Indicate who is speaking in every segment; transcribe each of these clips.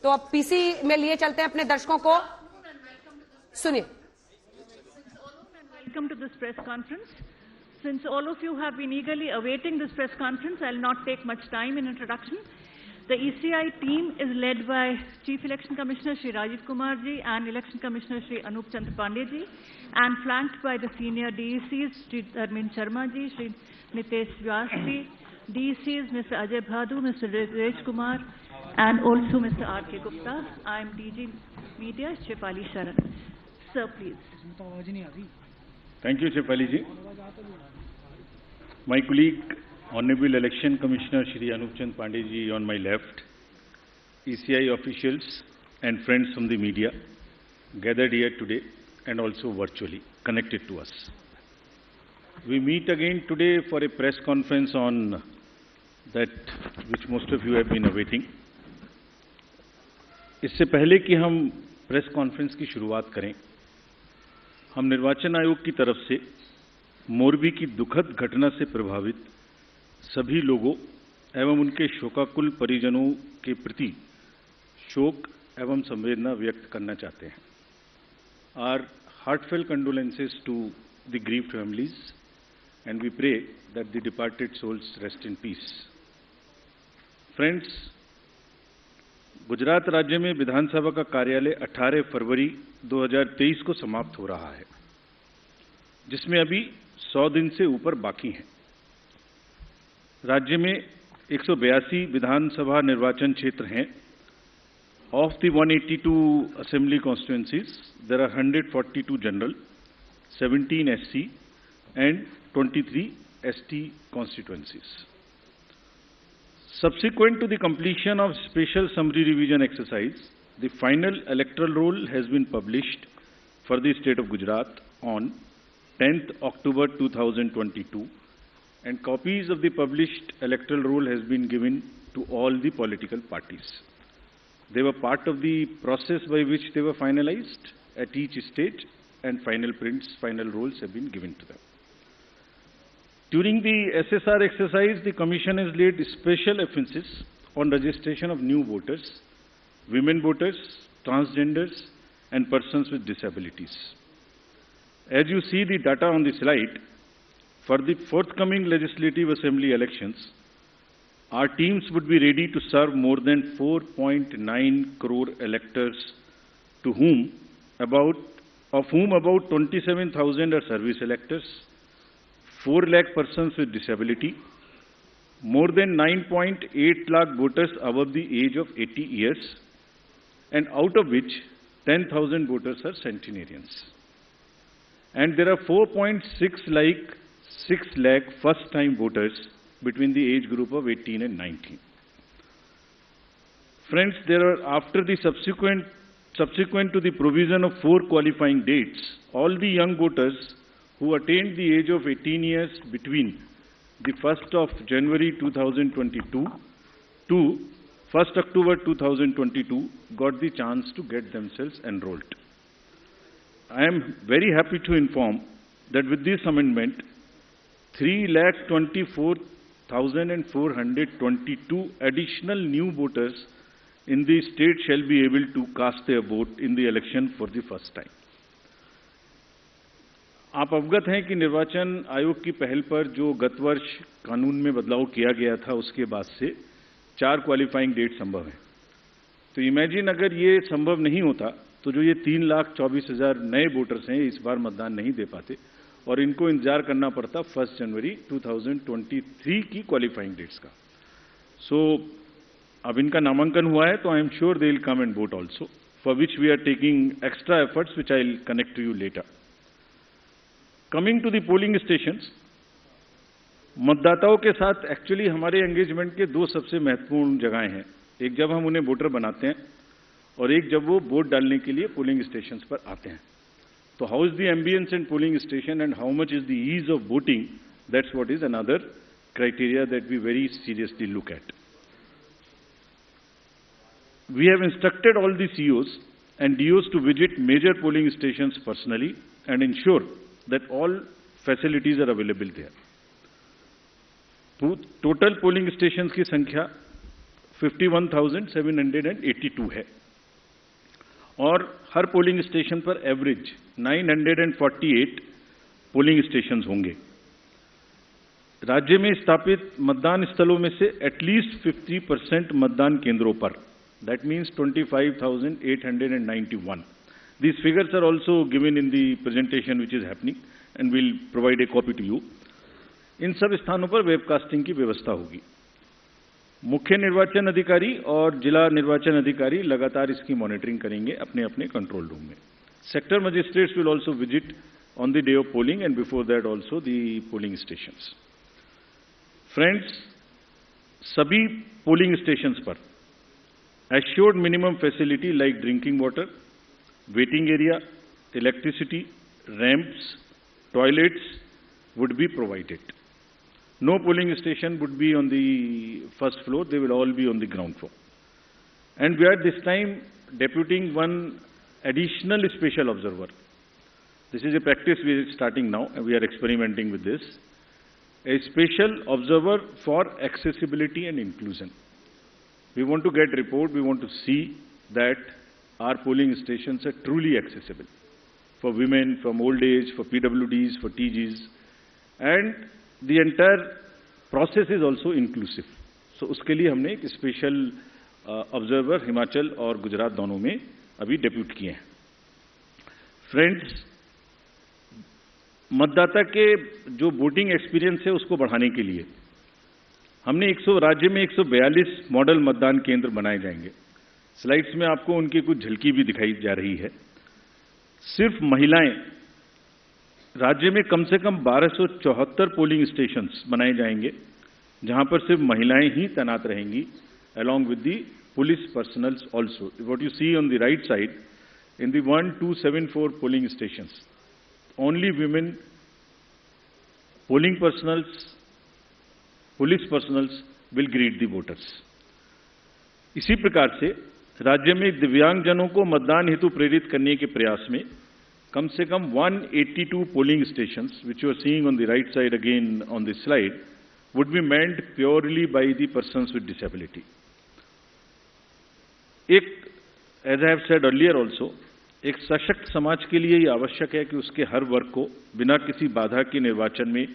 Speaker 1: तो अब पीसी में लिए चलते हैं अपने दर्शकों को। सुनिए।
Speaker 2: Welcome to this press conference. Since all of you have been eagerly awaiting this press conference, I'll not take much time in introduction. The ECI team is led by Chief Election Commissioner Shri Rajiv Kumar ji and Election Commissioner Shri Anup Chandra Pandey ji, and flanked by the senior DECs Shri Dharmin Sharma ji, Shri Nitesh Vyas ji, DECs Mr. Ajay Bhadu, Mr. Raj Kumar, and also Mr. R.K. Gupta. I am DG Media, Shefali Sharan. Sir, please.
Speaker 3: Thank you, Shefali ji. My colleague, Honorable Election Commissioner Shri Anup Chandra Pandey ji on my left, ECI officials and friends from the media gathered here today and also virtually connected to us. We meet again today for a press conference on that which most of you have been awaiting. इससे पहले कि हम press conference की शुरुआत करें, हम निर्वाचन आयोग की तरफ से मोरबी की दुखद घटना से प्रभावित सभी लोगों एवं उनके शोकाकुल परिजनों के प्रति शोक एवं संवेदना व्यक्त करना चाहते हैं. Our heartfelt condolences to the grieved families, and we pray that the departed souls rest in peace. Friends, Gujarat राज्य में विधानसभा का कार्यालय 18 फरवरी 2023 को समाप्त हो रहा है, जिसमें अभी 100 दिन से ऊपर बाकी हैं. राज्य में 182 विधानसभा निर्वाचन क्षेत्र हैं. Of the 182 assembly constituencies, there are 142 general, 17 SC and 23 ST constituencies. Subsequent to the completion of special summary revision exercise, the final electoral roll has been published for the state of Gujarat on 10th October 2022, and copies of the published electoral roll has been given to all the political parties. They were part of the process by which they were finalized at each stage, and final prints, final rolls have been given to them. During the SSR exercise, the Commission has laid special emphasis on registration of new voters, women voters, transgenders, and persons with disabilities. As you see the data on the slide, for the forthcoming legislative assembly elections, our teams would be ready to serve more than 4.9 crore electors, of whom about 27,000 are service electors, 4 lakh persons with disability, more than 9.8 lakh voters above the age of 80 years, and out of which 10,000 voters are centenarians. And there are 4.6 lakh first-time voters between the age group of 18 and 19. Friends, there are, after the subsequent to the provision of 4 qualifying dates, all the young voters who attained the age of 18 years between the 1st of January 2022 to 1st October 2022 got the chance to get themselves enrolled. I am very happy to inform that with this amendment, 3,24,422 additional new voters in the state shall be able to cast their vote in the election for the first time. आप अवगत हैं कि निर्वाचन आयोग की पहल पर जो गत वर्ष कानून में बदलाव किया गया था, उसके बाद से 4 क्वालिफाइंग डेट संभव है. तो इमेजिन अगर ये संभव नहीं होता तो जो ये 3,24,000 नए वोटर्स हैं इस बार मतदान नहीं दे पाते और इनको इंतजार करना पड़ता 1 जनवरी 2023 की क्वालिफाइंग डेट्स का. सो अब इनका नामांकन हुआ है तो I am sure they will come and vote also, for which we are taking extra efforts which I will connect to you later. Coming to the polling stations, मतदाताओं के साथ एक्चुअली हमारे एंगेजमेंट के 2 सबसे महत्वपूर्ण जगहें हैं. एक जब हम उन्हें वोटर बनाते हैं और एक जब वो वोट डालने के लिए पोलिंग स्टेशंस पर आते हैं. तो how is the ambience in polling station and how much is the ease of voting, that's what is another criteria that we very seriously look at. We have instructed all the CEOs and DOs to visit major polling stations personally and ensure that all facilities are available there. Total polling stations की संख्या 51,782 है और हर polling station पर average 948 polling stations होंगे। राज्य में स्थापित मतदान स्थलों में से एटलीस्ट 50% मतदान केंद्रों पर, that means 25,891। These figures are also given in the presentation which is happening and we'll provide a copy to you. इन सब स्थानों पर वेबकास्टिंग की व्यवस्था होगी। मुख्य निर्वाचन अधिकारी और जिला निर्वाचन अधिकारी लगातार इसकी मॉनिटरिंग करेंगे अपने अपने कंट्रोल रूम में। Sector magistrates will also visit on the day of polling and before that also the polling stations. Friends, सभी पोलिंग स्टेशंस पर assured minimum facility like drinking water, waiting area, electricity, ramps, toilets would be provided. No polling station would be on the first floor, they will all be on the ground floor. And we are this time deputing one additional special observer. This is a practice we are starting now, and we are experimenting with this. A special observer for accessibility and inclusion. We want to get report, we want to see that our polling stations are truly accessible for women, from old age, for PWDs, for TGs, and the entire process is also inclusive. So उसके लिए हमने एक special observer Himachal और गुजरात दोनों में अभी depute किए हैं। फ्रेंड्स, मतदाता के जो वोटिंग एक्सपीरियंस है उसको बढ़ाने के लिए हमने राज्य में 142 मॉडल मतदान केंद्र बनाए जाएंगे। स्लाइड्स में आपको उनकी कुछ झलकी भी दिखाई जा रही है। सिर्फ महिलाएं, राज्य में कम से कम 1274 पोलिंग स्टेशंस बनाए जाएंगे जहां पर सिर्फ महिलाएं ही तैनात रहेंगी, along with the police personals also. What you see on the right side, in the 1274 polling stations, only women, polling personals, police personals will greet the voters. इसी प्रकार से राज्य में दिव्यांगजनों को मतदान हेतु प्रेरित करने के प्रयास में कम से कम 182 polling stations, which you are seeing on the right side again on this slide, would be manned purely by the persons with disability. As I have said earlier also, एक सशक्त समाज के लिए यह आवश्यक है कि उसके हर वर्ग को बिना किसी बाधा के निर्वाचन में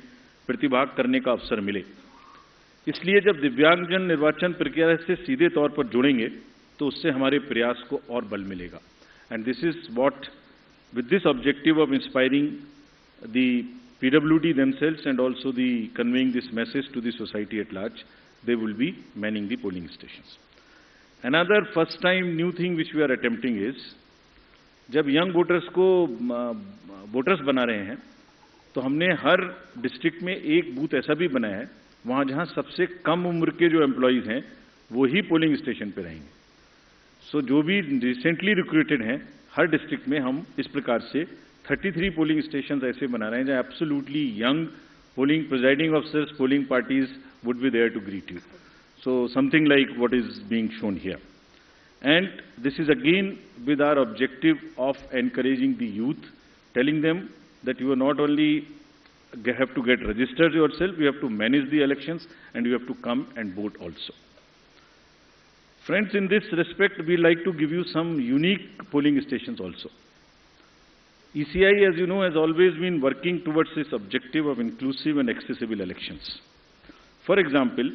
Speaker 3: प्रतिभाग करने का अवसर मिले। इसलिए जब दिव्यांगजन निर्वाचन प्रक्रिया से सीधे तौर पर जुड़ेंगे तो उससे हमारे प्रयास को और बल मिलेगा। And this is what, with this objective of inspiring the PWD themselves and also the conveying this message to the society at large, they will be manning the polling stations. Another first time new thing which we are attempting is, जब young voters को voters बना रहे हैं तो हमने हर district में एक booth ऐसा भी बनाया है वहां जहां सबसे कम उम्र के जो एम्प्लॉइज हैं वो ही पोलिंग स्टेशन पे रहेंगे। सो जो भी रिसेंटली रिक्रूटेड हैं हर डिस्ट्रिक्ट में हम इस प्रकार से 33 पोलिंग स्टेशन ऐसे बना रहे हैं जहां absolutely young polling presiding officers, polling parties would be there to greet you. So something like what is being shown here. And this is again with our objective of encouraging the youth, telling them that you are not only have to get registered yourself, you have to manage the elections and you have to come and vote also. Friends, in this respect, we like to give you some unique polling stations also. ECI, as you know, has always been working towards this objective of inclusive and accessible elections. For example,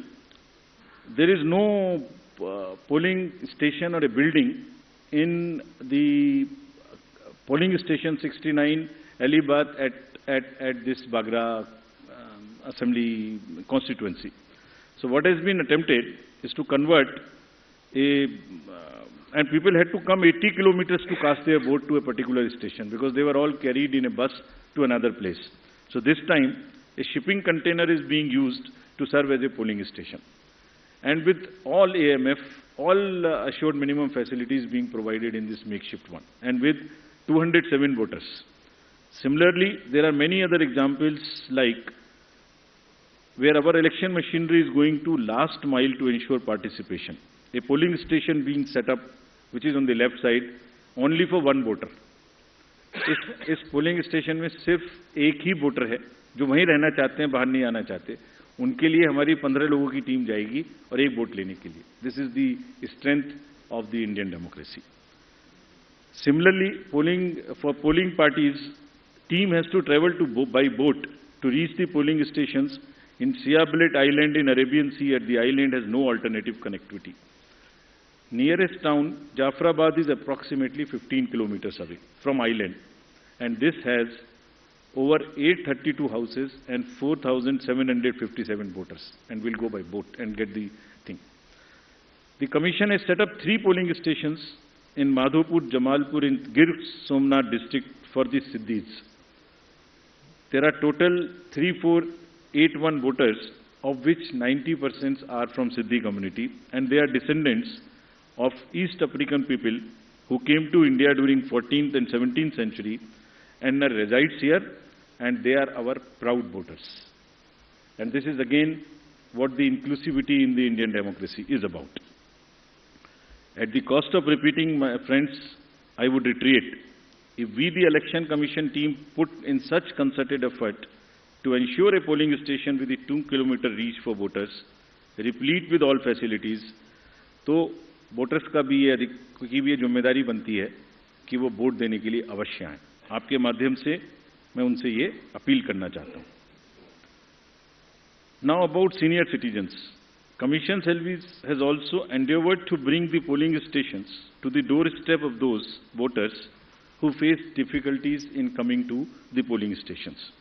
Speaker 3: there is no polling station or a building in the polling station 69 Alibath at this Bagra assembly constituency. So what has been attempted is to convert and people had to come 80 kilometers to cast their vote to a particular station because they were all carried in a bus to another place. So this time a shipping container is being used to serve as a polling station. And with all AMF, all assured minimum facilities being provided in this makeshift one, and with 207 voters. Similarly, there are many other examples like where our election machinery is going to last mile to ensure participation. A polling station being set up, which is on the left side, only for one voter. इस polling station में सिर्फ एक ही voter है जो वहीं रहना चाहते हैं, बाहर नहीं आना चाहते। उनके लिए हमारी 15 लोगों की टीम जाएगी और एक वोट लेने के लिए. This is the strength of the Indian democracy. Similarly, for polling parties, team has to travel by boat to reach the polling stations in Siabelet Island in Arabian Sea. At the island has no alternative connectivity. Nearest town, Jafrabad, is approximately 15 kilometers away from island, and this has over 832 houses and 4,757 voters, and will go by boat and get the thing. The commission has set up 3 polling stations in Madhopur, Jamalpur, in Gir Somnath district for the Siddhis. There are total 3481 voters, of which 90% are from Siddhi community, and they are descendants of East African people who came to India during 14th and 17th century and resides here, and they are our proud voters. And this is again what the inclusivity in the Indian democracy is about. At the cost of repeating, my friends, I would reiterate, if we, the Election Commission team, put in such concerted effort to ensure a polling station with a 2-kilometer reach for voters, replete with all facilities, तो voters का भी ये जिम्मेदारी बनती है कि वो vote देने के लिए अवश्य आएं. आपके माध्यम से मैं उनसे ये अपील करना चाहता हूं. Now about senior citizens. Commission has also endeavored to bring the polling stations to the doorstep of those voters who face difficulties in coming to the polling stations.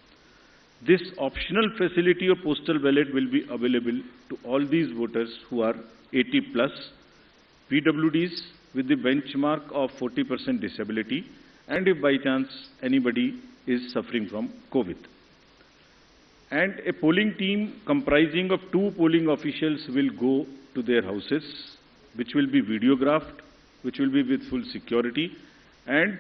Speaker 3: This optional facility of postal ballot will be available to all these voters who are 80 plus, PWDs with the benchmark of 40% disability, and if by chance anybody is suffering from COVID. And a polling team comprising of 2 polling officials will go to their houses, which will be videographed, which will be with full security and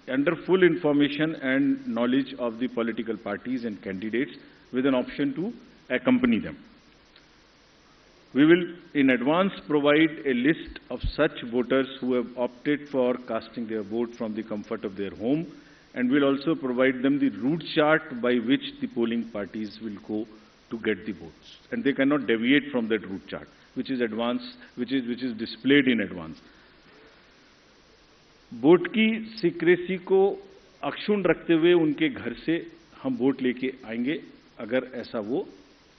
Speaker 3: under full information and knowledge of the political parties and candidates, with an option to accompany them. We will in advance provide a list of such voters who have opted for casting their vote from the comfort of their home, and will also provide them the route chart by which the polling parties will go to get the votes. And they cannot deviate from that route chart, which is displayed in advance. Vote की secrecy को अक्षुण्ण रखते हुए उनके घर से हम vote लेके आएंगे, अगर ऐसा वो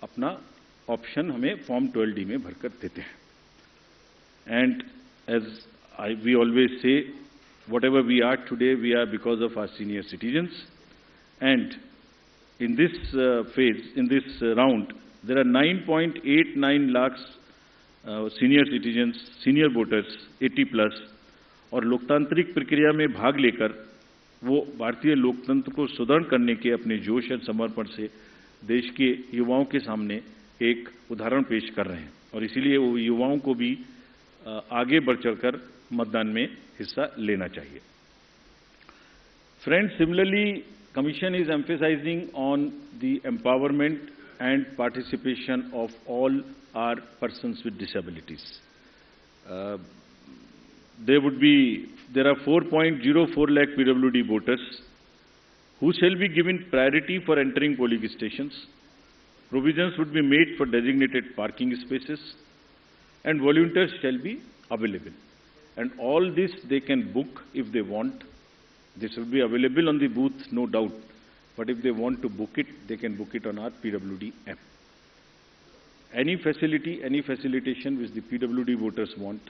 Speaker 3: अपना ऑप्शन हमें फॉर्म 12D में भरकर देते हैं. And as we always say, whatever we are today, we are because of our senior citizens. And in this phase, in this round, there are 9.89 lakhs senior citizens, senior voters, 80 plus, और लोकतांत्रिक प्रक्रिया में भाग लेकर वो भारतीय लोकतंत्र को सुदृढ़ करने के अपने जोश और समर्पण से देश के युवाओं के सामने एक उदाहरण पेश कर रहे हैं, और इसीलिए वो युवाओं को भी आगे बढ़ चढ़कर मतदान में हिस्सा लेना चाहिए. Friends, similarly, Commission is emphasizing on the empowerment and participation of all our persons with disabilities. There are 4.04 lakh PWD voters who shall be given priority for entering polling stations. Provisions would be made for designated parking spaces, and volunteers shall be available. And all this they can book if they want. This will be available on the booth, no doubt. But if they want to book it, they can book it on our PWD app. Any facility, any facilitation which the PWD voters want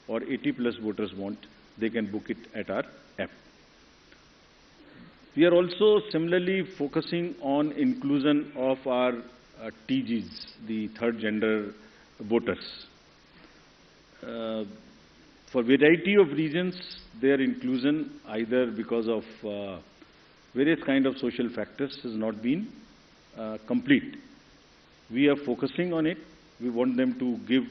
Speaker 3: or 80 plus voters want, they can book it at our app. We are also similarly focusing on inclusion of our TGs, the third gender voters. For variety of reasons, their inclusion, either because of various kind of social factors, has not been complete. We are focusing on it. We want them to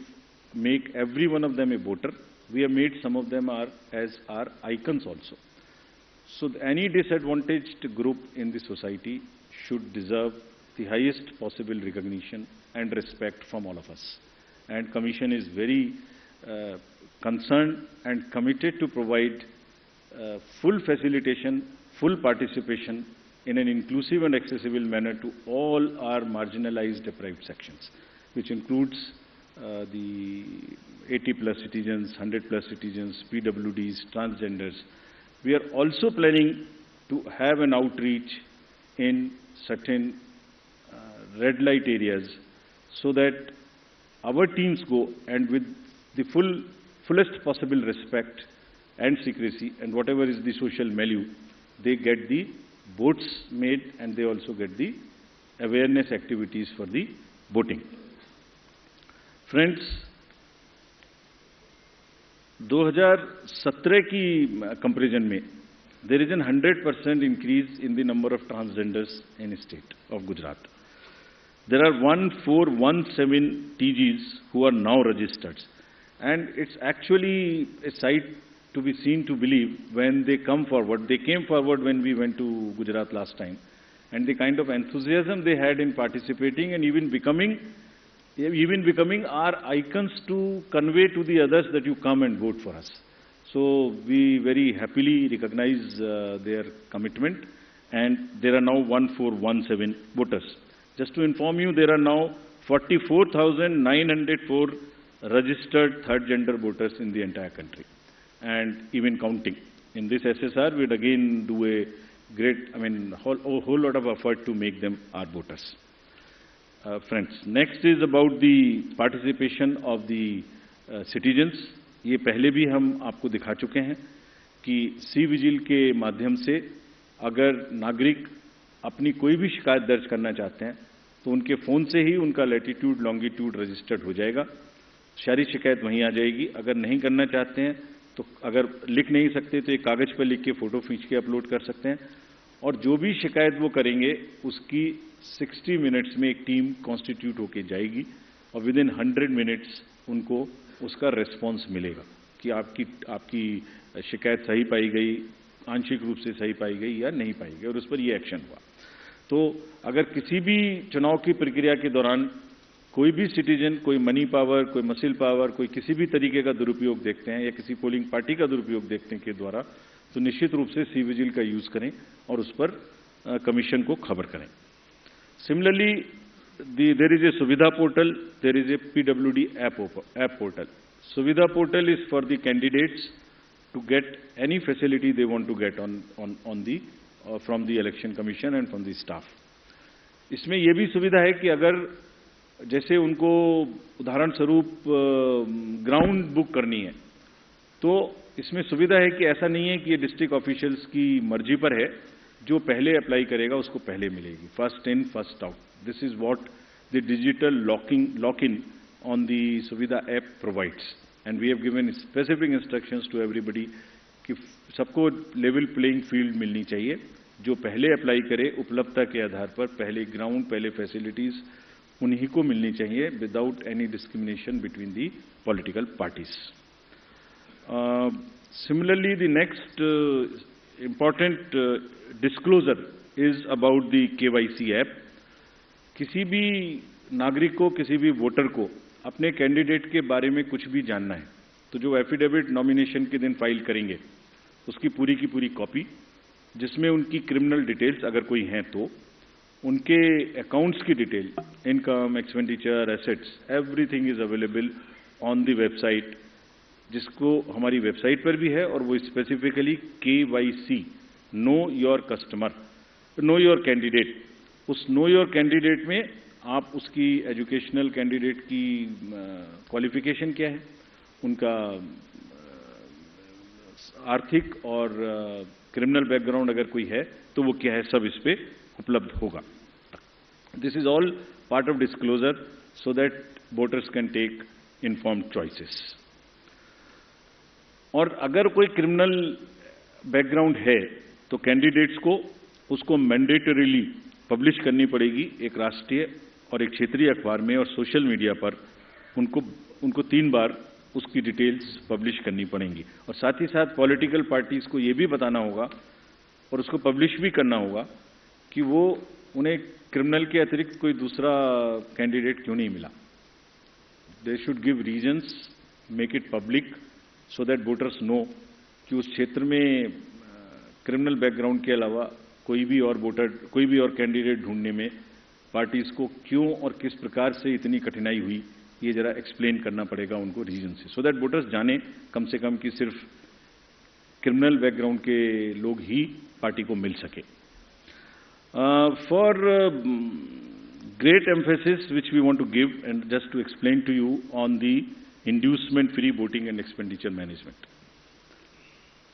Speaker 3: make every one of them a voter. We have made some of them as our icons also. So any disadvantaged group in the society should deserve the highest possible recognition and respect from all of us. And Commission is very concerned and committed to provide full facilitation, full participation in an inclusive and accessible manner to all our marginalized deprived sections, which includes the 80+ citizens, 100+ citizens, PWDs, transgenders. We are also planning to have an outreach in certain red light areas so that our teams go and with the fullest possible respect and secrecy and whatever is the social milieu, they get the boats made and they also get the awareness activities for the boating. Friends, 2017 की comparison में there is a 100% increase in the number of transgenders in the state of Gujarat. There are 1417 TGs who are now registered, and it's actually a sight to be seen to believe when they come forward. They came forward when we went to Gujarat last time, and the kind of enthusiasm they had in participating and even becoming our icons to convey to the others that you come and vote for us. So we very happily recognize their commitment, and there are now 1417 voters. Just to inform you, there are now 44,904 registered third gender voters in the entire country, and even counting. In this SSR, we'd again do a great, whole lot of effort to make them our voters. Friends, next is about the participation of the citizens. ये पहले भी हम आपको दिखा चुके हैं कि C vigil के माध्यम से अगर नागरिक अपनी कोई भी शिकायत दर्ज करना चाहते हैं तो उनके फ़ोन से ही उनका लैटिट्यूड लॉन्गिट्यूड रजिस्टर्ड हो जाएगा, सारी शिकायत वहीं आ जाएगी। अगर नहीं करना चाहते हैं तो अगर लिख नहीं सकते तो एक कागज़ पर लिख के फ़ोटो खींच के अपलोड कर सकते हैं, और जो भी शिकायत वो करेंगे उसकी 60 मिनट्स में एक टीम कॉन्स्टिट्यूट होके जाएगी और विद इन 100 मिनट्स उनको उसका रेस्पॉन्स मिलेगा कि आपकी शिकायत सही पाई गई, आंशिक रूप से सही पाई गई या नहीं पाई गई, और उस पर ये एक्शन हुआ। तो अगर किसी भी चुनाव की प्रक्रिया के दौरान कोई भी सिटीजन कोई मनी पावर, कोई मसिल पावर, कोई किसी भी तरीके का दुरुपयोग देखते हैं या किसी पोलिंग पार्टी का दुरुपयोग देखते हैं के द्वारा, तो निश्चित रूप से सी विजिल का यूज करें और उस पर कमीशन को खबर करें। Similarly there is a Suvidha portal, there is a PWD app portal. Suvidha portal is for the candidates to get any facility they want to get from the election commission and from the staff. इसमें यह भी सुविधा है कि अगर जैसे उनको उदाहरण स्वरूप ग्राउंड बुक करनी है तो इसमें सुविधा है कि ऐसा नहीं है कि ये डिस्ट्रिक्ट ऑफिशियल्स की मर्जी पर है, जो पहले अप्लाई करेगा उसको पहले मिलेगी, first in first out. This is what the digital lock-in on the Suvidha app provides, and we have given specific instructions to everybody कि सबको लेवल प्लेइंग फील्ड मिलनी चाहिए। जो पहले अप्लाई करे उपलब्धता के आधार पर पहले ग्राउंड, पहले फैसिलिटीज उन्हीं को मिलनी चाहिए without any discrimination between the political parties. Similarly, the next important disclosure is about the KYC app. किसी भी नागरिक को, किसी भी वोटर को अपने कैंडिडेट के बारे में कुछ भी जानना है तो जो एफिडेविट नॉमिनेशन के दिन फाइल करेंगे उसकी पूरी की पूरी कॉपी, जिसमें उनकी क्रिमिनल डिटेल्स अगर कोई हैं तो उनके अकाउंट्स की detail, income, expenditure, assets, everything is available on the website, जिसको हमारी वेबसाइट पर भी है, और वो specifically KYC, know your customer, know your candidate. उस नो योर कैंडिडेट में आप उसकी एजुकेशनल कैंडिडेट की क्वालिफिकेशन क्या है, उनका आर्थिक और क्रिमिनल बैकग्राउंड अगर कोई है तो वो क्या है, सब इस पे उपलब्ध होगा। This is all part of disclosure so that voters can take informed choices. और अगर कोई क्रिमिनल बैकग्राउंड है तो कैंडिडेट्स को उसको मैंडेटरीली पब्लिश करनी पड़ेगी एक राष्ट्रीय और एक क्षेत्रीय अखबार में, और सोशल मीडिया पर उनको 3 बार उसकी डिटेल्स पब्लिश करनी पड़ेंगी। और साथ ही साथ पॉलिटिकल पार्टीज को ये भी बताना होगा और उसको पब्लिश भी करना होगा कि वो उन्हें क्रिमिनल के अतिरिक्त कोई दूसरा कैंडिडेट क्यों नहीं मिला। They should give reasons, make it public so that voters know कि उस क्षेत्र में क्रिमिनल बैकग्राउंड के अलावा कोई भी और वोटर, कोई भी और कैंडिडेट ढूंढने में पार्टीज को क्यों और किस प्रकार से इतनी कठिनाई हुई, ये जरा एक्सप्लेन करना पड़ेगा उनको रीजन से, सो दैट वोटर्स जाने कम से कम कि सिर्फ क्रिमिनल बैकग्राउंड के लोग ही पार्टी को मिल सके. For great emphasis which we want to give, and just to explain to you on the inducement-free voting and expenditure management.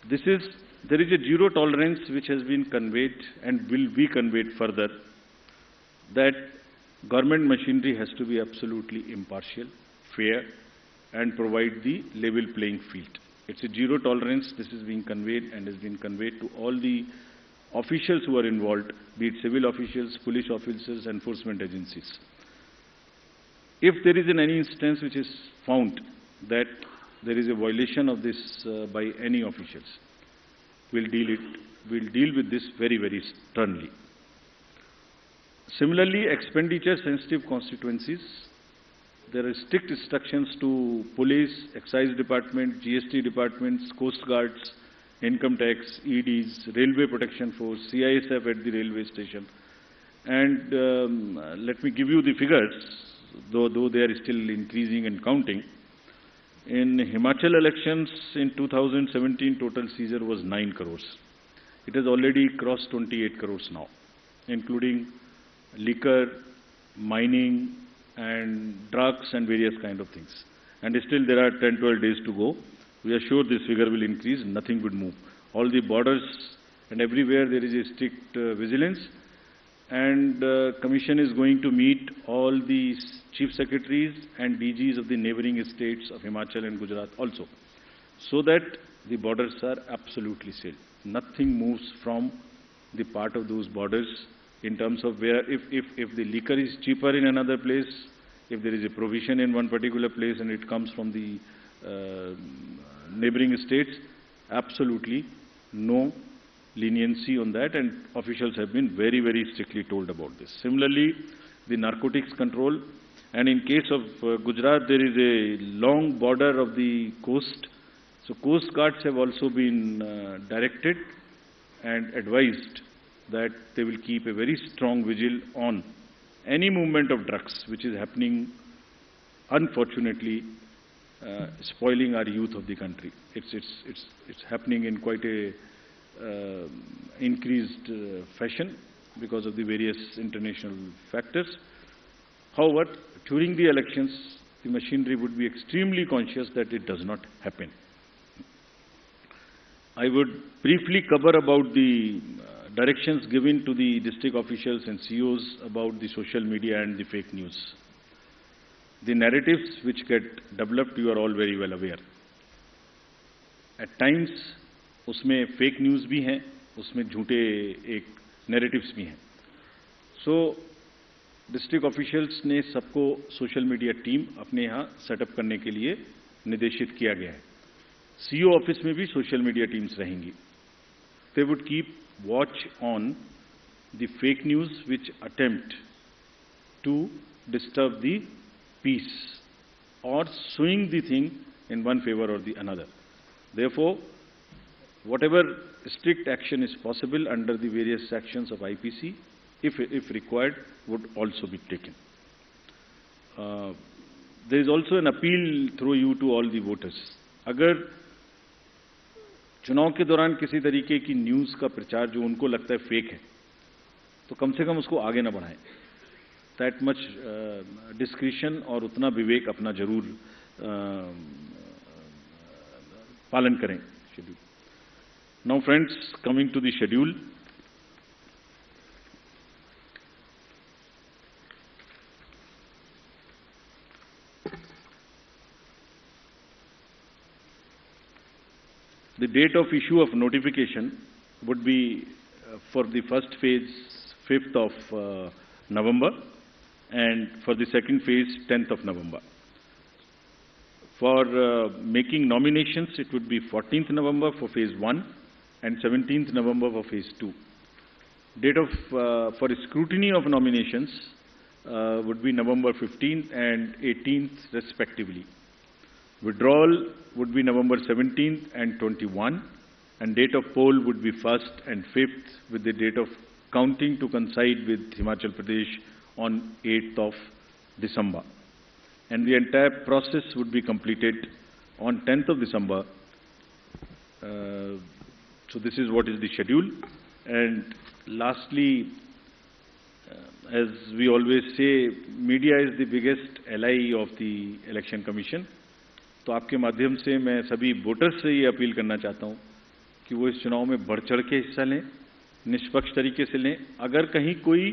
Speaker 3: There is a zero tolerance which has been conveyed and will be conveyed further, that government machinery has to be absolutely impartial, fair, and provide the level playing field. It's a zero tolerance. This is being conveyed and has been conveyed to all the officials who are involved, be it civil officials, police officers, enforcement agencies. If there is in any instance which is found that there is a violation of this by any officials, we'll deal with this very, very sternly. Similarly, expenditure-sensitive constituencies, there are strict instructions to police, excise department, GST departments, coast guards, income tax, EDs, railway protection force, CISF at the railway station. And let me give you the figures, though they are still increasing and counting. In Himachal elections in 2017, total seizure was 9 crores. It has already crossed 28 crores now, including liquor, mining, and drugs and various kind of things. And still there are 10-12 days to go. We are sure this figure will increase, nothing would move. All the borders and everywhere there is a strict vigilance, and Commission is going to meet all the Chief Secretaries and DGs of the neighboring states of Himachal and Gujarat also, so that the borders are absolutely safe. Nothing moves from the part of those borders in terms of where, if the liquor is cheaper in another place, if there is a provision in one particular place and it comes from the neighboring states, absolutely no leniency on that, and officials have been very, very strictly told about this. Similarly, the narcotics control, and in case of Gujarat, there is a long border of the coast, so coast guards have also been directed and advised that they will keep a very strong vigil on any movement of drugs which is happening, unfortunately, spoiling our youth of the country. It's happening in quite a increased fashion because of the various international factors. However, during the elections, the machinery would be extremely conscious that it does not happen. I would briefly cover about the directions given to the district officials and CEOs about the social media and the fake news. The narratives which get developed, you are all very well aware. At times, उसमें fake news भी हैं, उसमें झूठे एक narratives भी हैं. So, district officials ने सबको social media team अपने यहाँ setup करने के लिए निर्देशित किया गया है. CEO office में भी social media teams रहेंगी. They would keep watch on the fake news which attempt to disturb the peace or swing the thing in one favor or the another. Therefore, whatever strict action is possible under the various sections of IPC, if required, would also be taken. There is also an appeal through you to all the voters. अगर चुनाव के दौरान किसी तरीके की news का प्रचार जो उनको लगता है फेक है, तो कम से कम उसको आगे ना बढ़ाएं. That much discretion और उतना विवेक अपना जरूर पालन करें. Now friends, coming to the schedule. The date of issue of notification would be for the first phase 5th of November, and for the second phase 10th of November. For making nominations, it would be 14th November for phase 1 and 17th November for phase 2. Date of for scrutiny of nominations would be November 15th and 18th respectively. Withdrawal would be November 17th and 21, and date of poll would be 1st and 5th, with the date of counting to coincide with Himachal Pradesh on 8th of December. And the entire process would be completed on 10th of December. So this is what is the schedule. And lastly, as we always say, media is the biggest ally of the Election Commission. तो आपके माध्यम से मैं सभी voters से ये appeal करना चाहता हूं कि वो इस चुनाव में बढ़ चढ़ के हिस्सा लें, निष्पक्ष तरीके से लें। अगर कहीं कोई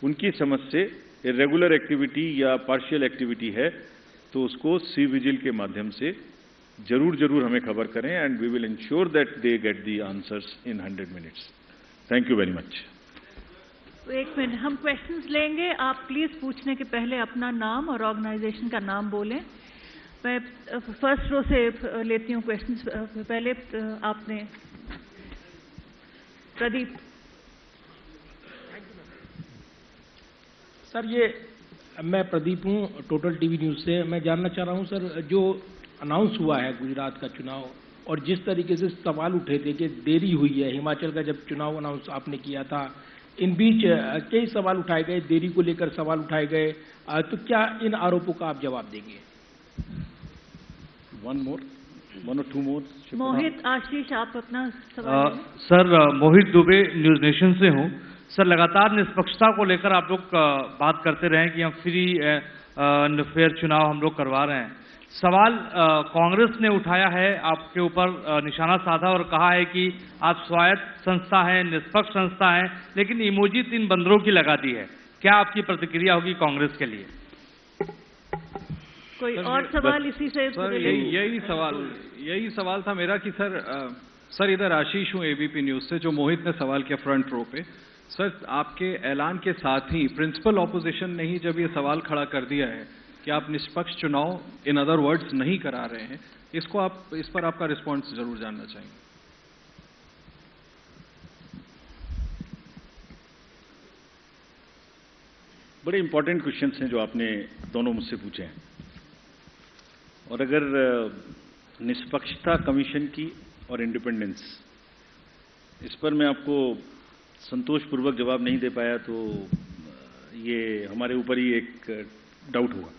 Speaker 3: उनकी समझ से इरेगुलर एक्टिविटी या पार्शियल एक्टिविटी है तो उसको सी विजिल के माध्यम से जरूर हमें खबर करें, and we will ensure that they get the answers in 100 minutes. Thank you very much.
Speaker 2: एक मिनट, हम क्वेश्चंस लेंगे। आप प्लीज पूछने के पहले अपना नाम और ऑर्गेनाइजेशन का नाम बोलें। मैं फर्स्ट रो से लेती हूँ क्वेश्चंस। पहले आपने प्रदीप।
Speaker 4: सर, ये मैं प्रदीप हूँ, टोटल टीवी न्यूज़ से। मैं जानना चाह रहा हूँ सर, जो अनाउंस हुआ है गुजरात का चुनाव और जिस तरीके से सवाल उठे थे कि देरी हुई है, हिमाचल का जब चुनाव अनाउंस आपने किया था, इन बीच कई सवाल उठाए गए, देरी को लेकर सवाल उठाए गए, तो क्या इन आरोपों का आप जवाब देंगे?
Speaker 3: वन और टू मोर।
Speaker 2: मोहित, आशीष, आप अपना सवाल।
Speaker 5: सर, मोहित दुबे, न्यूज नेशन से हूँ। सर, लगातार निष्पक्षता को लेकर आप लोग बात करते रहे कि हम फ्री एंड फेयर चुनाव हम लोग करवा रहे हैं। सवाल कांग्रेस ने उठाया है, आपके ऊपर निशाना साधा और कहा है कि आप स्वायत्त संस्था है, निष्पक्ष संस्था है, लेकिन इमोजी 3 बंदरों की लगा दी है। क्या आपकी प्रतिक्रिया होगी कांग्रेस के लिए?
Speaker 2: कोई और सवाल इसी से?
Speaker 6: सर, यही सवाल था मेरा कि सर इधर आशीष हूँ एबीपी न्यूज से, जो मोहित ने सवाल किया फ्रंट रो पे। सर, आपके ऐलान के साथ ही प्रिंसिपल ऑपोजिशन ने ही जब ये सवाल खड़ा कर दिया है कि आप निष्पक्ष चुनाव, इन अदर वर्ड्स, नहीं करा रहे हैं, इस पर आपका रिस्पॉन्स जरूर जानना चाहेंगे।
Speaker 3: बड़े इंपॉर्टेंट क्वेश्चंस हैं जो आपने दोनों मुझसे पूछे हैं, और अगर निष्पक्षता कमीशन की और इंडिपेंडेंस, इस पर मैं आपको संतोषपूर्वक जवाब नहीं दे पाया तो ये हमारे ऊपर ही एक डाउट होगा।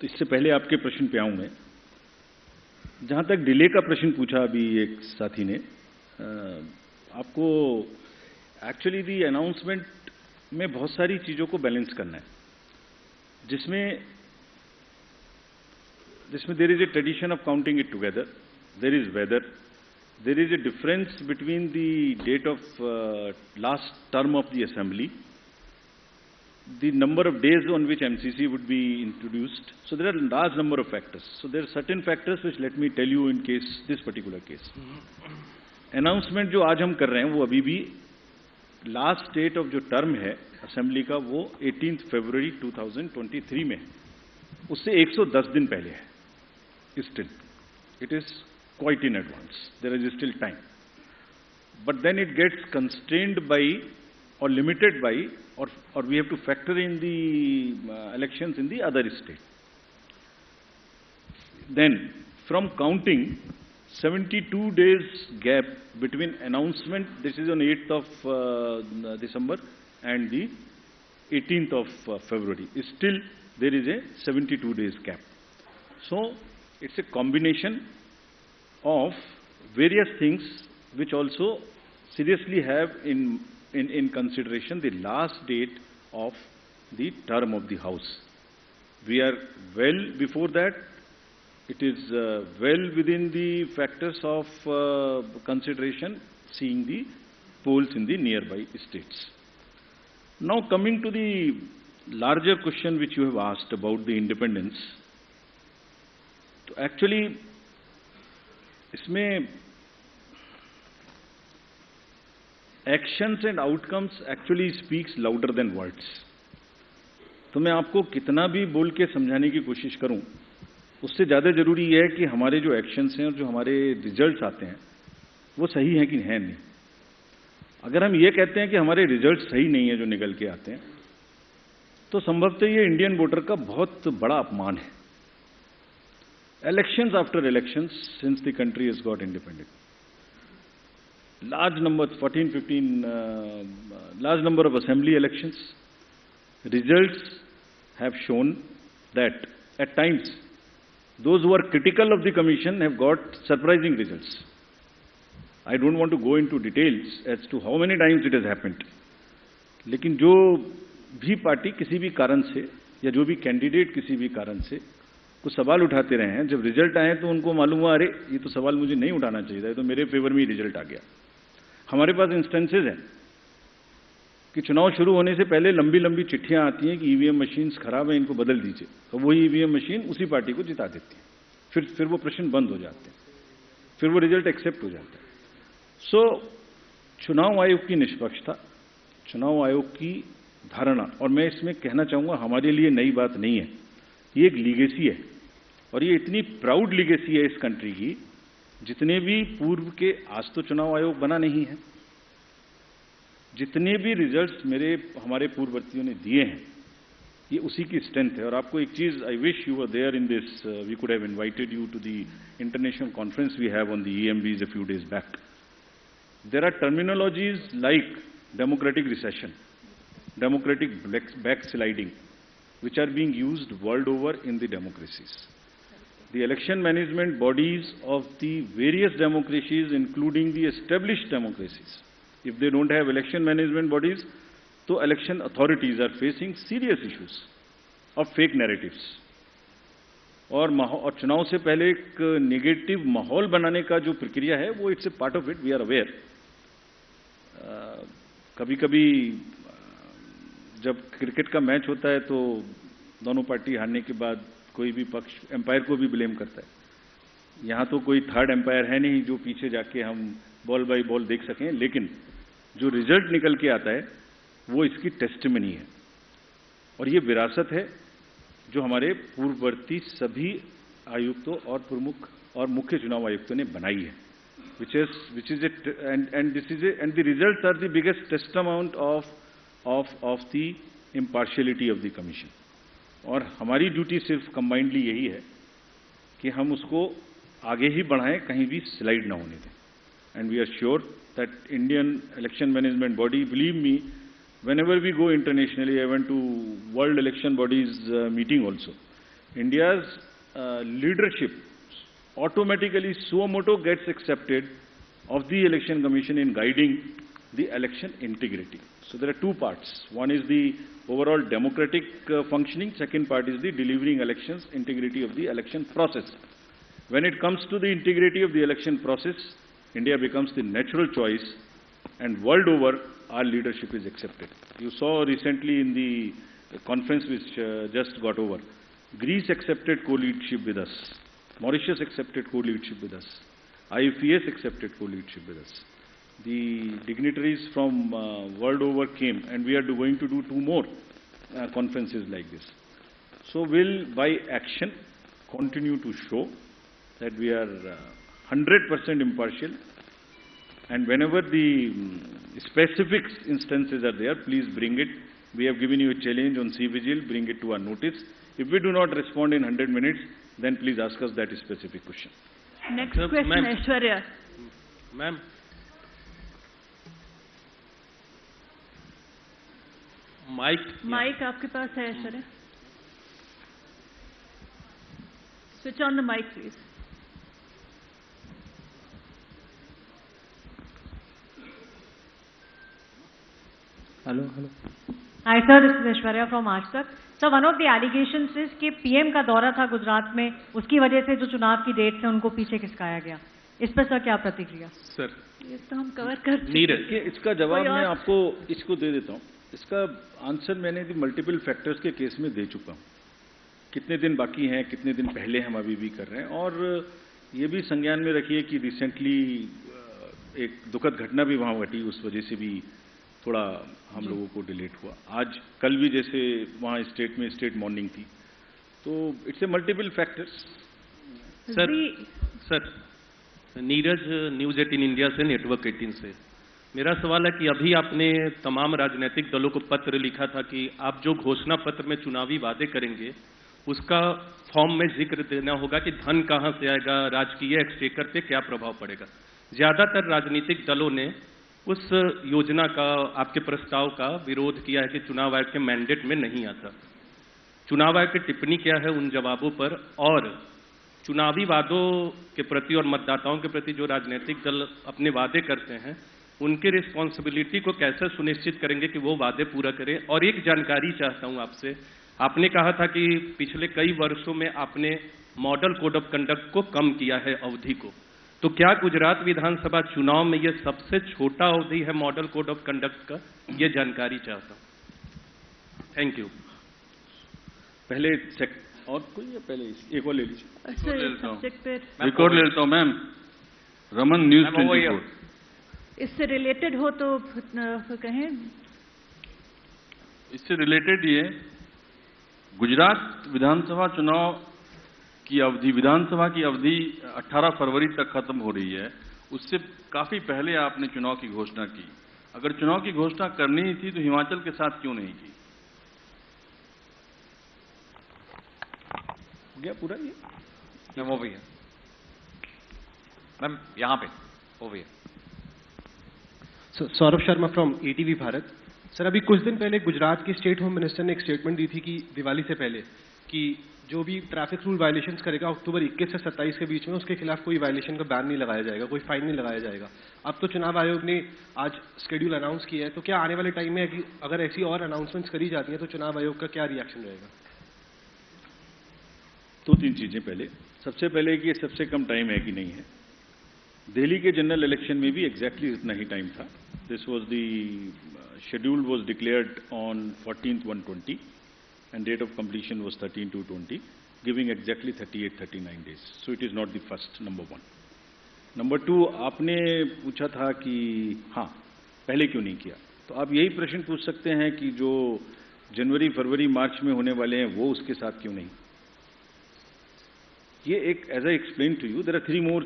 Speaker 3: तो इससे पहले आपके प्रश्न पे आऊं मैं। जहां तक डिले का प्रश्न पूछा अभी एक साथी ने, आपको एक्चुअली दी अनाउंसमेंट में बहुत सारी चीजों को बैलेंस करना है, जिसमें there is a tradition of counting it together, there is whether, there is a difference between the date of last term of the assembly, the number of days on which MCC would be introduced. So there are a large number of factors. So there are certain factors which let me tell you in case, this particular case. Announcement जो आज हम कर रहे हैं वो अभी भी last date of जो टर्म है असेंबली का वो 18 फरवरी 2023 में है, उससे 110 दिन पहले है। Still, it is quite in advance. There is still time. But then it gets constrained by or limited by, or we have to factor in the elections in the other state. Then from counting, 72 days gap between announcement, this is on 8th of December, and the 18th of February. Still there is a 72 days gap. So it's a combination of various things which also seriously have in consideration the last date of the term of the House. We are well before that. It is well within the factors of consideration, seeing the polls in the nearby states. Now coming to the larger question which you have asked about the independence, तो actually इसमें actions and outcomes actually speaks louder than words. तो मैं आपको कितना भी बोल के समझाने की कोशिश करूं, उससे ज्यादा जरूरी यह है कि हमारे जो एक्शंस हैं और जो हमारे रिजल्ट्स आते हैं वो सही हैं कि हैं नहीं। अगर हम ये कहते हैं कि हमारे रिजल्ट सही नहीं है जो निकल के आते हैं, तो संभवतः ये इंडियन वोटर का बहुत बड़ा अपमान है। Elections after elections since the country has got independent, large number, 14, 15, large number of assembly elections. Results have shown that at times those who are critical of the commission have got surprising results. I don't want to go into details as to how many times it has happened. लेकिन जो भी party किसी भी कारण से या जो भी कैंडिडेट किसी भी कारण से कुछ सवाल उठाते रहे हैं, जब रिजल्ट आए तो उनको मालूम हुआ अरे ये तो सवाल मुझे नहीं उठाना चाहिए था, ये तो मेरे फेवर में ही रिजल्ट आ गया। हमारे पास इंस्टेंसेज हैं कि चुनाव शुरू होने से पहले लंबी लंबी चिट्ठियां आती हैं कि ईवीएम मशीन्स खराब हैं, इनको बदल दीजिए, तो वही ईवीएम मशीन उसी पार्टी को जिता देती है। फिर वो प्रश्न बंद हो जाते हैं, फिर वो रिजल्ट एक्सेप्ट हो जाता है। सो चुनाव आयोग की निष्पक्षता, चुनाव आयोग की धारणा, और मैं इसमें कहना चाहूंगा हमारे लिए नई बात नहीं है, ये एक लीगेसी है और ये इतनी प्राउड लीगेसी है इस कंट्री की, जितने भी पूर्व के, आज तो चुनाव आयोग बना नहीं है, जितने भी रिजल्ट्स हमारे पूर्ववर्तियों ने दिए हैं ये उसी की स्ट्रेंथ है। और आपको एक चीज, I wish you were there in this, we could have invited you to the international conference we have on the EMBs a few days back. There are terminologies like democratic recession, democratic backsliding, which are being used world over in the democracies. The election management bodies of the various democracies, including the established democracies, if they don't have election management bodies, तो election authorities are facing serious issues of fake narratives. और चुनाव से पहले एक negative माहौल बनाने का जो प्रक्रिया है वो it's a part of it, we are aware. कभी कभी जब क्रिकेट का मैच होता है तो दोनों पार्टी हारने के बाद कोई भी पक्ष एम्पायर को भी ब्लेम करता है। यहाँ तो कोई थर्ड एम्पायर है नहीं जो पीछे जाके हम बॉल बाई बॉल देख सकें, लेकिन जो रिजल्ट निकल के आता है वो इसकी टेस्टिमनी है और ये विरासत है जो हमारे पूर्ववर्ती सभी आयुक्तों और प्रमुख और मुख्य चुनाव आयुक्तों ने बनाई है, which is it, and this is it, and the results are the biggest testament of the impartiality of the commission. और हमारी ड्यूटी सिर्फ कंबाइंडली यही है कि हम उसको आगे ही बढ़ाएं, कहीं भी स्लाइड ना होने दें। And we are sure that Indian election management body, believe me, whenever we go internationally, I went to World Election Bodies meeting also, India's leadership automatically suo motu gets accepted of the Election Commission in guiding the election integrity. So there are two parts. One is the overall democratic functioning, second part is the delivering elections, integrity of the election process. When it comes to the integrity of the election process, India becomes the natural choice, and world over our leadership is accepted. You saw recently in the conference which just got over, Greece accepted co-leadership with us, Mauritius accepted co-leadership with us, IFES accepted co-leadership with us. The dignitaries from world over came, and we are going to do 2 more conferences like this. So we'll, by action, continue to show that we are 100% impartial, and whenever the specific instances are there, please bring it. We have given you a challenge on C-Vigil, bring it to our notice. If we do not respond in 100 minutes, then please ask us that specific question.
Speaker 2: Next question, Aishwarya.
Speaker 7: Ma'am.
Speaker 2: Mic आपके पास है Aishwarya. Switch on the mic, please.
Speaker 7: Hello.
Speaker 8: Hi sir, this is Aishwarya from AajTak. So one of the allegations is कि PM का दौरा था गुजरात में, उसकी वजह से जो चुनाव की डेट थे उनको पीछे खिसकाया गया. इस पर सर क्या प्रतिक्रिया?
Speaker 7: सर,
Speaker 2: ये तो हम कवर कर चुके हैं.
Speaker 3: इसका जवाब मैं आपको इसको दे देता हूँ. इसका आंसर मैंने मल्टीपल फैक्टर्स के केस में दे चुका हूँ. कितने दिन बाकी हैं, कितने दिन पहले हम अभी भी कर रहे हैं, और ये भी संज्ञान में रखिए कि रिसेंटली एक दुखद घटना भी वहाँ घटी, उस वजह से भी थोड़ा हम लोगों को डिलेट हुआ. आज कल भी जैसे वहाँ स्टेट में स्टेट मॉर्निंग थी, तो it's a multiple factors.
Speaker 7: Sir Neeraj, news 18 India से, नेटवर्क 18 से. मेरा सवाल है कि अभी आपने तमाम राजनीतिक दलों को पत्र लिखा था कि आप जो घोषणा पत्र में चुनावी वादे करेंगे उसका फॉर्म में जिक्र देना होगा कि धन कहां से आएगा, राजकीय एक्सचेकर पे क्या प्रभाव पड़ेगा. ज्यादातर राजनीतिक दलों ने उस योजना का, आपके प्रस्ताव का विरोध किया है कि चुनाव आयोग के मैंडेट में नहीं आता। चुनाव आयोग की टिप्पणी क्या है उन जवाबों पर, और चुनावी वादों के प्रति और मतदाताओं के प्रति जो राजनीतिक दल अपने वादे करते हैं उनकी रिस्पॉन्सिबिलिटी को कैसे सुनिश्चित करेंगे कि वो वादे पूरा करें। और एक जानकारी चाहता हूं आपसे, आपने कहा था कि पिछले कई वर्षों में आपने मॉडल कोड ऑफ कंडक्ट को कम किया है अवधि को, तो क्या गुजरात विधानसभा चुनाव में यह सबसे छोटा अवधि है मॉडल कोड ऑफ कंडक्ट का? ये जानकारी चाहता हूं। Thank you.
Speaker 3: पहले और कोई है? पहले एक और ले लीजिए।
Speaker 9: रिकॉर्ड ले लेता हूँ मैम। रमन न्यूज 24।
Speaker 2: इससे रिलेटेड हो तो कहें।
Speaker 9: इससे रिलेटेड ये गुजरात विधानसभा चुनाव की अवधि, विधानसभा की अवधि 18 फरवरी तक खत्म हो रही है। उससे काफी पहले आपने चुनाव की घोषणा की। अगर चुनाव की घोषणा करनी ही थी तो हिमाचल के साथ क्यों नहीं की?
Speaker 3: गया पूरा ये?
Speaker 10: मैम वो भैया, मैम यहाँ पे वो भैया।
Speaker 11: Saurabh Sharma from ATV Bharat. Sir, अभी कुछ दिन पहले गुजरात के स्टेट होम मिनिस्टर ने एक स्टेटमेंट दी थी कि दिवाली से पहले कि जो भी ट्रैफिक रूल वायलेशंस करेगा अक्टूबर 21 से 27 के बीच में उसके खिलाफ कोई वायलेशन का बैन नहीं लगाया जाएगा, कोई फाइन नहीं लगाया जाएगा। अब तो चुनाव आयोग ने आज शेड्यूल अनाउंस किया है, तो क्या आने वाले टाइम में अगर ऐसी और अनाउंसमेंट्स करी जाती हैं तो चुनाव आयोग का क्या रिएक्शन रहेगा?
Speaker 3: दो तीन चीजें। पहले सबसे पहले कि ये सबसे कम टाइम है कि नहीं है। दिल्ली के जनरल इलेक्शन में भी एग्जैक्टली इतना ही टाइम था। This was the schedule was declared on 14/1/20 and date of completion was 13/2/20, giving exactly 38-39 days. So it is not the first, number one. Number two, आपने पूछा था कि हाँ पहले क्यों नहीं किया, तो आप यही प्रश्न पूछ सकते हैं कि जो जनवरी, फरवरी, मार्च में होने वाले हैं वो उसके साथ क्यों नहीं। ये एक, as I explain to you, there are 3 more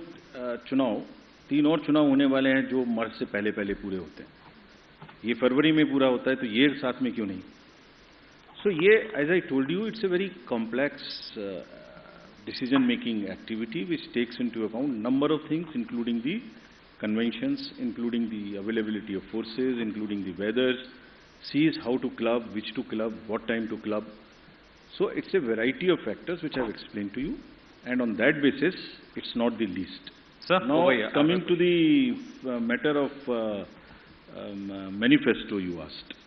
Speaker 3: चुनाव, 3 और चुनाव होने वाले हैं जो मार्च से पहले पहले पूरे होते हैं। ये फरवरी में पूरा होता है तो ये साथ में क्यों नहीं। So, as I told you, it's a very complex decision-making activity which takes into account number of things, including the conventions, including the availability of forces, including the weather, sees how to club, which to club, what time to club. So, it's a variety of factors which I've explained to you, and on that basis, it's not the least.
Speaker 10: Sir,
Speaker 3: now, coming to the matter of manifesto you asked.